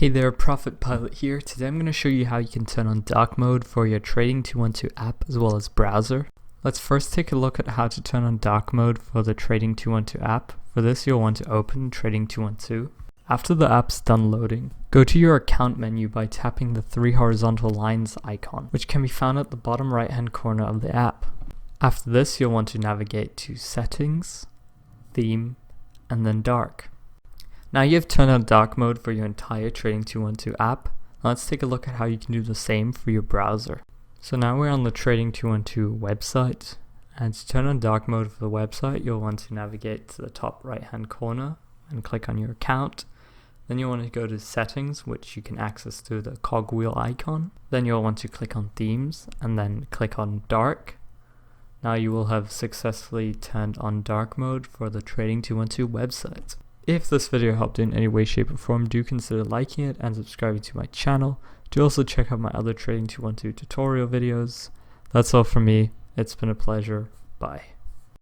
Hey there, Profit Pilot here. Today I'm going to show you how you can turn on dark mode for your Trading 212 app as well as browser. Let's first take a look at how to turn on dark mode for the Trading 212 app. For this you'll want to open Trading 212. After the app's done loading, go to your account menu by tapping the three horizontal lines icon, which can be found at the bottom right hand corner of the app. After this you'll want to navigate to Settings, Theme, and then Dark. Now you've turned on dark mode for your entire Trading 212 app. Now let's take a look at how you can do the same for your browser. So now we're on the Trading 212 website, and to turn on dark mode for the website you'll want to navigate to the top right hand corner and click on your account. Then you'll want to go to Settings, which you can access through the cogwheel icon. Then you'll want to click on Themes and then click on Dark. Now you will have successfully turned on dark mode for the Trading 212 website. If this video helped in any way, shape or form, do consider liking it and subscribing to my channel. Do also check out my other Trading 212 tutorial videos. That's all from me. It's been a pleasure. Bye.